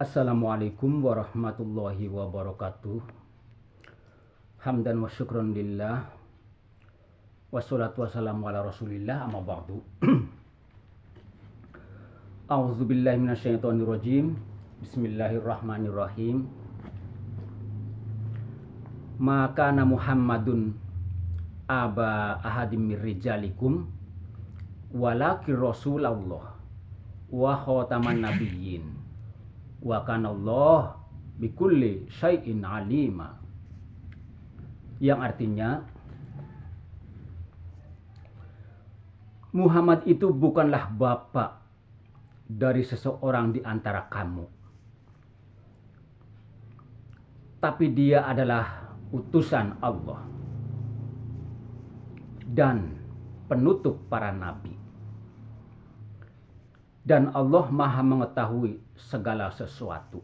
Assalamualaikum warahmatullahi wabarakatuh. Hamdan wa syukran lillah. Wassalatu wassalamu ala rasulillah amma ba'du. A'udzubillahi minasyaitonirrajim. Bismillahirrahmanirrahim. Maka na Muhammadun aba ahadim mir rijalikum walakin Rasulullah wa khataman nabiyyin wa kana Allah bikulli syai'in alima. Yang artinya Muhammad itu bukanlah bapak dari seseorang di antara kamu, tapi dia adalah utusan Allah dan penutup para nabi. Dan Allah Maha mengetahui segala sesuatu.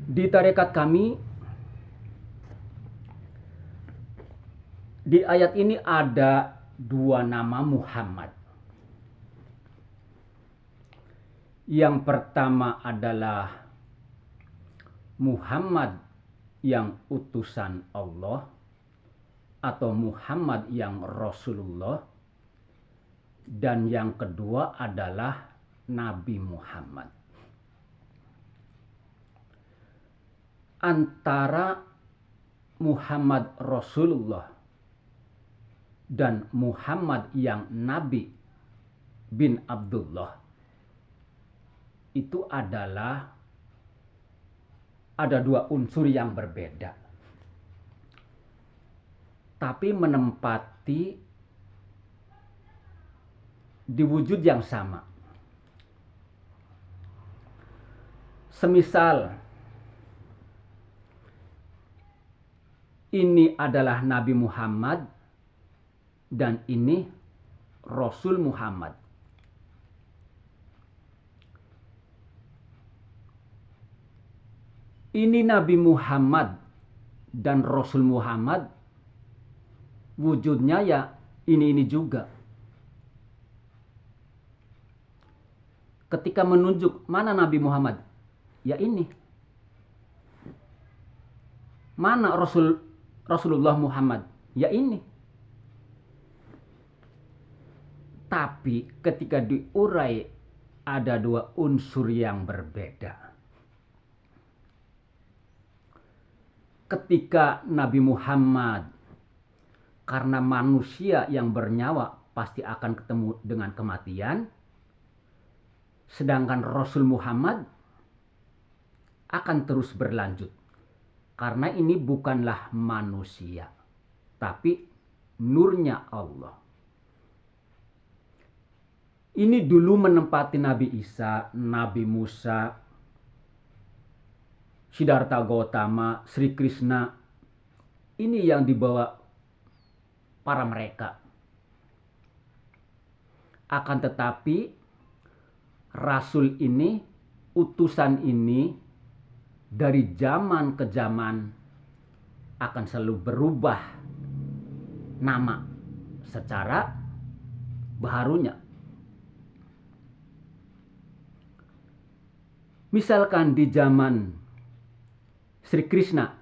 Di tarekat kami, di ayat ini ada dua nama Muhammad. Yang pertama adalah Muhammad yang utusan Allah atau Muhammad yang Rasulullah, dan yang kedua adalah Nabi Muhammad. Antara Muhammad Rasulullah dan Muhammad yang Nabi bin Abdullah itu adalah ada dua unsur yang berbeda, tapi menempati di wujud yang sama. Semisal ini adalah Nabi Muhammad dan ini Rasul Muhammad. Ini Nabi Muhammad dan Rasul Muhammad, wujudnya ya ini juga. Ketika menunjuk mana Nabi Muhammad, ya ini. Mana Rasulullah Muhammad, ya ini. Tapi ketika diurai ada dua unsur yang berbeda. Ketika Nabi Muhammad, karena manusia yang bernyawa pasti akan ketemu dengan kematian, sedangkan Rasul Muhammad akan terus berlanjut. Karena ini bukanlah manusia, tapi nurnya Allah. Ini dulu menempati Nabi Isa, Nabi Musa, Siddhartha Gautama, Sri Krishna. Ini yang dibawa para mereka. Akan tetapi Rasul ini, utusan ini dari zaman ke zaman akan selalu berubah nama secara baharunya. Misalkan di zaman Sri Krishna,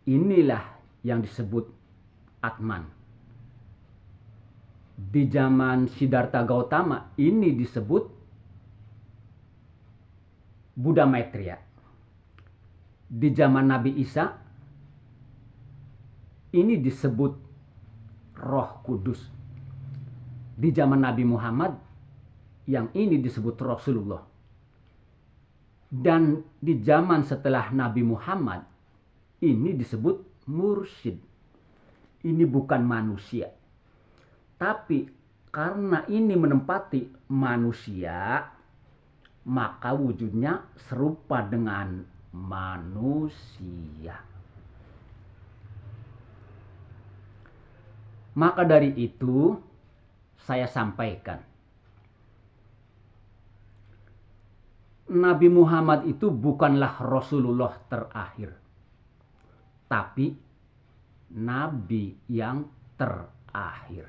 inilah yang disebut Atman. Di zaman Siddhartha Gautama, ini disebut Buddha Maitreya. Di zaman Nabi Isa, ini disebut Roh Kudus. Di zaman Nabi Muhammad, yang ini disebut Rasulullah. Dan di zaman setelah Nabi Muhammad, ini disebut Mursyid. Ini bukan manusia. Tapi karena ini menempati manusia, maka wujudnya serupa dengan manusia. Maka dari itu saya sampaikan, Nabi Muhammad itu bukanlah Rasulullah terakhir, tapi Nabi yang terakhir.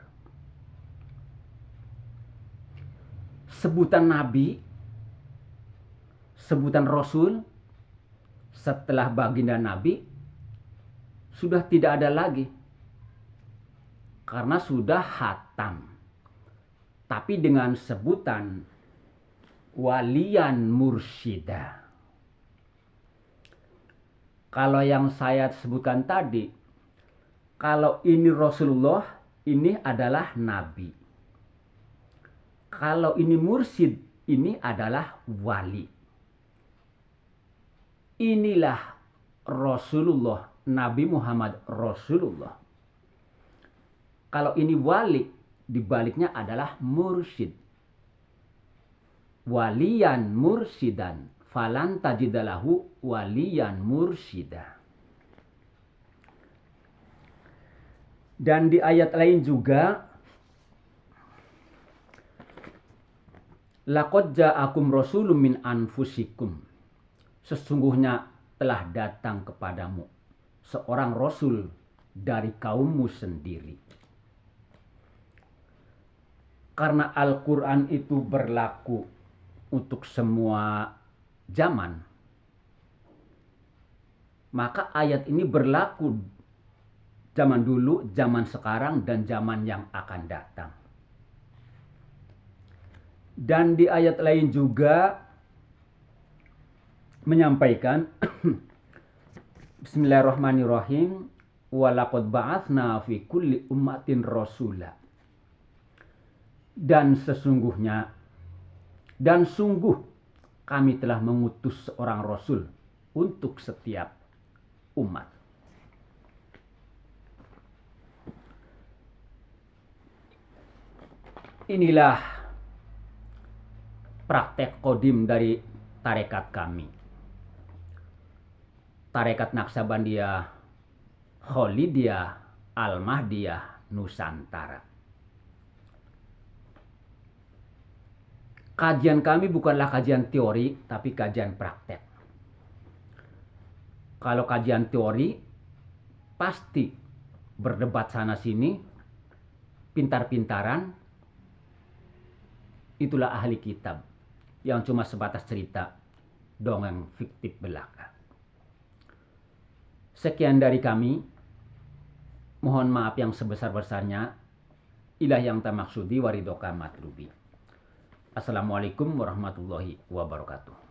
sebutan nabi, sebutan rasul setelah baginda nabi sudah tidak ada lagi karena sudah khatam. Tapi dengan sebutan waliyan mursyida. Kalau yang saya sebutkan tadi, kalau ini Rasulullah, ini adalah nabi. Kalau ini mursyid, ini adalah wali. Inilah Rasulullah, Nabi Muhammad Rasulullah. Kalau ini wali, dibaliknya adalah mursyid. Waliyan mursyidan, falan tajidalahu waliyan mursyida. Dan di ayat lain juga, laqad ja'akum rasulun min anfusikum. Sesungguhnya telah datang kepadamu seorang rasul dari kaummu sendiri. Karena Al-Quran itu berlaku untuk semua zaman, maka ayat ini berlaku zaman dulu, zaman sekarang, dan zaman yang akan datang. Dan di ayat lain juga menyampaikan Bismillahirrahmanirrahim, walaqad ba'atsna fi kulli ummatin rasula. Dan sesungguhnya dan sungguh kami telah mengutus seorang rasul untuk setiap umat. Inilah praktek kodim dari tarekat kami. Tarekat Naksabandiyah Kholidiyah Al-Mahdiyah Nusantara. Kajian kami bukanlah kajian teori, tapi kajian praktek. Kalau kajian teori, pasti berdebat sana-sini, pintar-pintaran, itulah ahli kitab, yang cuma sebatas cerita, dongeng fiktif belaka. Sekian dari kami, mohon maaf yang sebesar-besarnya, ilah yang tak maksudi waridoka matlubi. Assalamualaikum warahmatullahi wabarakatuh.